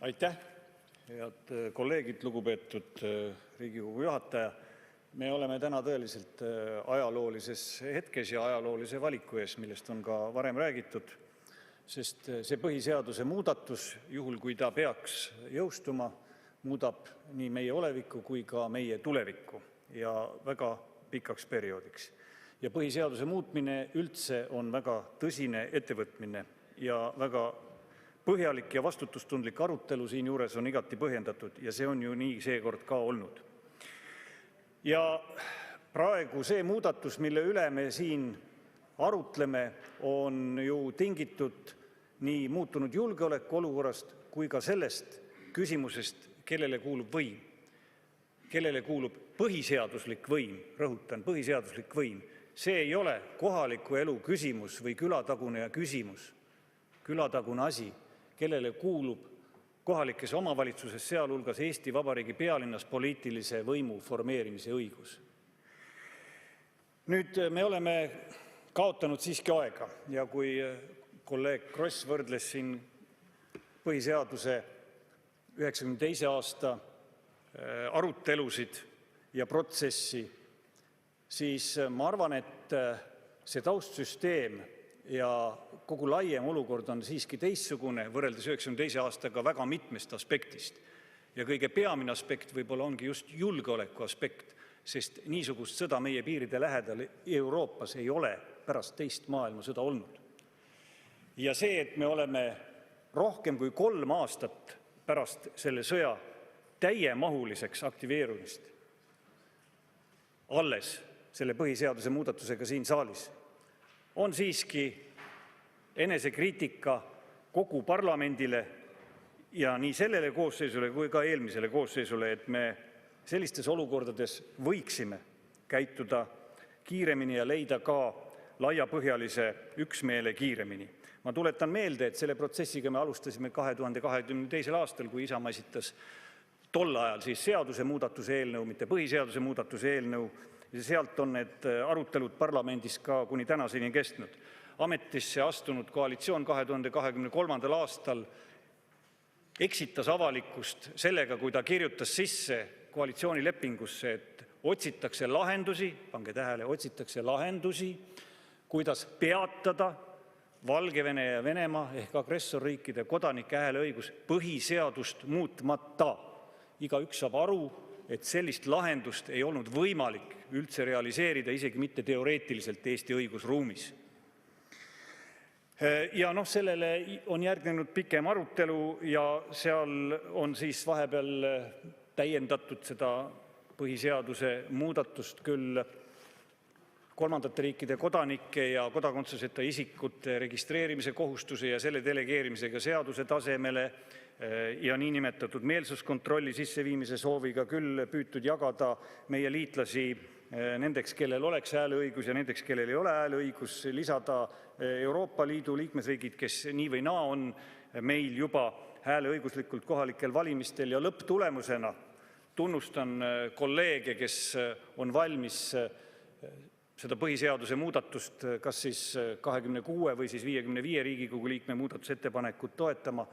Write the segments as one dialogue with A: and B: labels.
A: Aitäh! Head kolleegid! Lugupeetud Riigikogu juhataja! Me oleme täna tõeliselt ajaloolises hetkes ja ajaloolise valiku ees, millest on ka varem räägitud, sest see põhiseaduse muudatus, juhul kui ta peaks jõustuma, muudab nii meie olevikku kui ka meie tulevikku ja väga pikaks perioodiks. Ja põhiseaduse muutmine üldse on väga tõsine ettevõtmine ja väga põhjalik ja vastutustundlik arutelu siinjuures on igati põhjendatud ja see on ju nii seekord ka olnud. Ja praegu see muudatus, mille üle me siin arutleme, on ju tingitud nii muutunud julgeolekuolukorrast kui ka sellest küsimusest, kellele kuulub võim. Kellele kuulub põhiseaduslik võim, rõhutan, põhiseaduslik võim. See ei ole kohaliku elu küsimus või külatagune küsimus, külatagune asi, kellele kuulub kohalikes omavalitsuses, sealhulgas Eesti Vabariigi pealinnas, poliitilise võimu formeerimise õigus. Nüüd me oleme kaotanud siiski aega ja kui kolleeg Kross võrdles siin põhiseaduse 92. aasta arutelusid ja protsessi, siis ma arvan, et see taustsüsteem ja kogu laiem olukord on siiski teistsugune võrreldes 92. aastaga väga mitmest aspektist. Ja kõige peamine aspekt võib-olla ongi just julgeoleku aspekt, sest niisugust sõda meie piiride lähedal Euroopas ei ole pärast teist maailmasõda olnud. Ja see, et me oleme rohkem kui 3 aastat pärast selle sõja täiemahuliseks aktiveerumist alles selle põhiseaduse muudatusega siin saalis, on siiski enesekriitika kogu parlamendile ja nii sellele koosseisule kui ka eelmisele koosseisule, et me sellistes olukordades võiksime käituda kiiremini ja leida ka laiapõhjalise üksmeele kiiremini. Ma tuletan meelde, et selle protsessiga me alustasime 2022. aastal, kui Isamaa esitas tol ajal siis seadusemuudatuse eelnõu, mitte põhiseaduse muudatuse eelnõu, ja sealt on need arutelud parlamendis ka kuni tänaseni kestnud. Ametisse astunud koalitsioon 2023. aastal eksitas avalikkust sellega, kui ta kirjutas sisse koalitsioonilepingusse, et otsitakse lahendusi, pange tähele, otsitakse lahendusi, kuidas peatada Valgevene ja Venemaa ehk agressorriikide kodanike hääleõigus põhiseadust muutmata. Igaüks saab aru, et sellist lahendust ei olnud võimalik üldse realiseerida, isegi mitte teoreetiliselt Eesti õigusruumis. Ja sellele on järgnenud pikem arutelu ja seal on siis vahepeal täiendatud seda põhiseaduse muudatust küll kolmandate riikide kodanike ja kodakondsuseta isikute registreerimise kohustuse ja selle delegeerimisega seaduse tasemele ja niinimetatud meelsuskontrolli sisseviimise sooviga küll püütud jagada meie liitlasi nendeks, kellel oleks hääleõigus ja nendeks, kellel ei ole hääleõigus, lisada Euroopa Liidu liikmesriigid, kes nii või naa on meil juba hääleõiguslikult kohalikel valimistel. Ja lõpptulemusena tunnustan kolleege, kes on valmis seda põhiseaduse muudatust kas siis 26 või siis 55 Riigikogu liikme muudatusettepanekut toetama,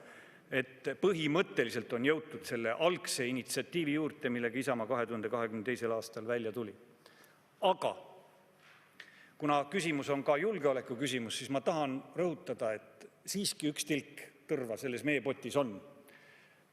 A: et põhimõtteliselt on jõutud selle algse initsiatiivi juurde, millega Isamaa 2022. aastal välja tuli. Aga kuna küsimus on ka julgeoleku küsimus, siis ma tahan rõhutada, et siiski üks tilk tõrva selles meie potis on.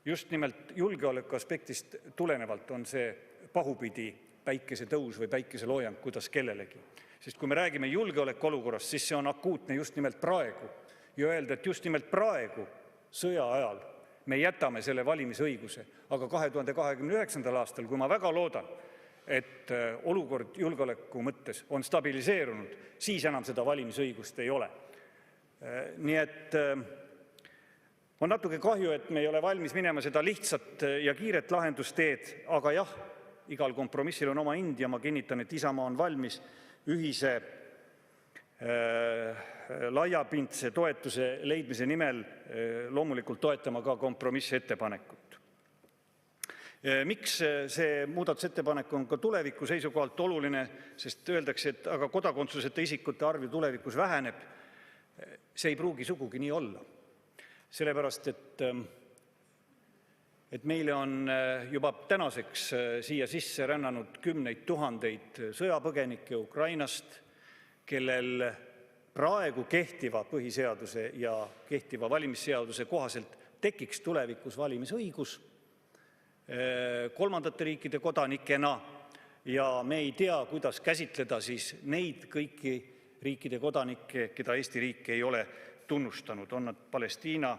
A: Just nimelt julgeoleku aspektist tulenevalt on see pahupidi päikesetõus või päikeseloojang, kuidas kellelegi. Sest kui me räägime julgeolekuolukorrast, siis see on akuutne just nimelt praegu. Ja öelda, et just nimelt praegu sõja ajal me jätame selle valimisõiguse, aga 2029. aastal, kui ma väga loodan, et olukord julgeoleku mõttes on stabiliseerunud, siis enam seda valimisõigust ei ole. Nii et on natuke kahju, et me ei ole valmis minema seda lihtsat ja kiiret lahendusteed, aga jah, igal kompromissil on oma hind ja ma kinnitan, et Isamaa on valmis ühise laiapindse toetuse leidmise nimel loomulikult toetama ka kompromissettepanekut. Miks see muudatusettepanek on ka tuleviku seisukohalt oluline? Sest öeldakse, et aga kodakondsuseta isikute arv ju tulevikus väheneb. See ei pruugi sugugi nii olla. Sellepärast, et et meile on juba tänaseks siia sisse rännanud kümneid tuhandeid sõjapõgenikke Ukrainast, kellel praegu kehtiva põhiseaduse ja kehtiva valimisseaduse kohaselt tekiks tulevikus valimisõigus kolmandate riikide kodanikena. Ja me ei tea, kuidas käsitleda siis neid kõiki riikide kodanikke, keda Eesti riik ei ole tunnustanud, on nad Palestiina,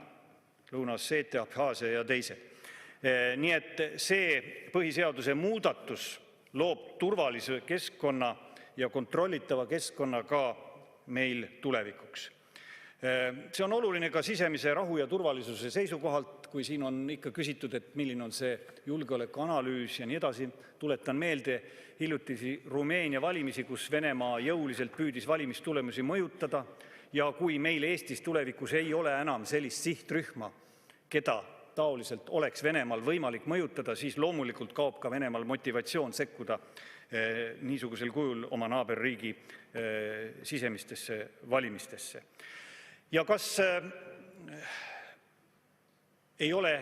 A: Lõuna-Osseetia, Abhaasia ja teised. Nii et see põhiseaduse muudatus loob turvalise keskkonna ja kontrollitava keskkonna ka meil tulevikuks. See on oluline ka sisemise rahu ja turvalisuse seisukohalt, kui siin on ikka küsitud, et milline on see julgeolekuanalüüs ja nii edasi. Tuletan meelde hiljutisi Rumeenia valimisi, kus Venemaa jõuliselt püüdis valimistulemusi mõjutada. Ja kui meil Eestis tulevikus ei ole enam sellist sihtrühma, keda taoliselt oleks Venemaal võimalik mõjutada, siis loomulikult kaob ka Venemaal motivatsioon sekkuda niisugusel kujul oma naaberriigi sisemistesse valimistesse. Ja kas ei ole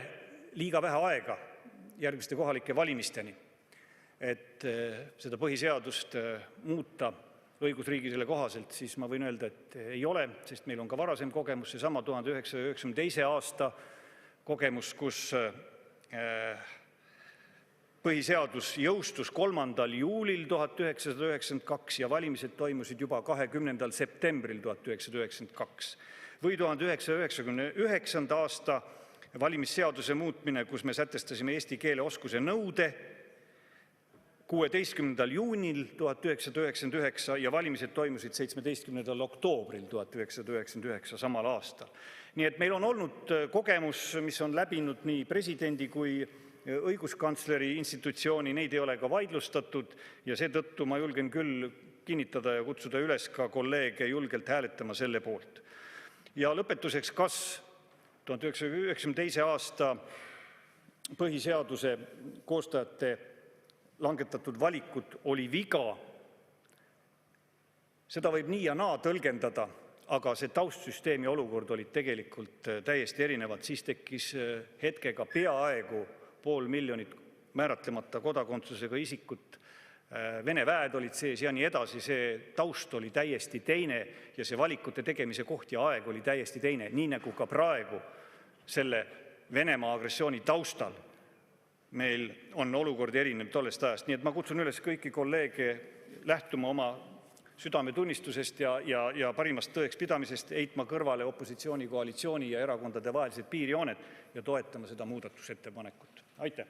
A: liiga vähe aega järgmiste kohalike valimisteni, et seda põhiseadust muuta õigusriigile kohaselt, siis ma võin öelda, et ei ole, sest meil on ka varasem kogemus, seesama 1992. aasta kogemus, kus põhiseadus jõustus 3. juulil 1992 ja valimised toimusid juba 20. septembril 1992. Või 1999. aasta valimisseaduse muutmine, kus me sätestasime eesti keele oskuse nõude 16. juunil 1999 ja valimised toimusid 17. oktoobril 1999 samal aastal. Nii et meil on olnud kogemus, mis on läbinud nii presidendi kui õiguskantsleri institutsiooni, neid ei ole ka vaidlustatud ja seetõttu ma julgen küll kinnitada ja kutsuda üles ka kolleege julgelt hääletama selle poolt. Ja lõpetuseks, kas 1992. aasta põhiseaduse koostajate langetatud valikud oli viga? Seda võib nii ja naa tõlgendada, aga see taustsüsteemi olukord olid tegelikult täiesti erinevad. Siis tekkis hetkega peaaegu 500 000 määratlemata kodakondsusega isikut, Vene väed olid sees ja nii edasi. See taust oli täiesti teine ja see valikute tegemise koht ja aeg oli täiesti teine, nii nagu ka praegu selle Venemaa agressiooni taustal meil on olukord erinev tollest ajast. Nii et ma kutsun üles kõiki kolleege lähtuma oma südametunnistusest ja parimast tõeks pidamisest, heitma kõrvale opositsiooni, koalitsiooni ja erakondade vahelised piirjooned ja toetama seda muudatusettepanekut. Aitäh!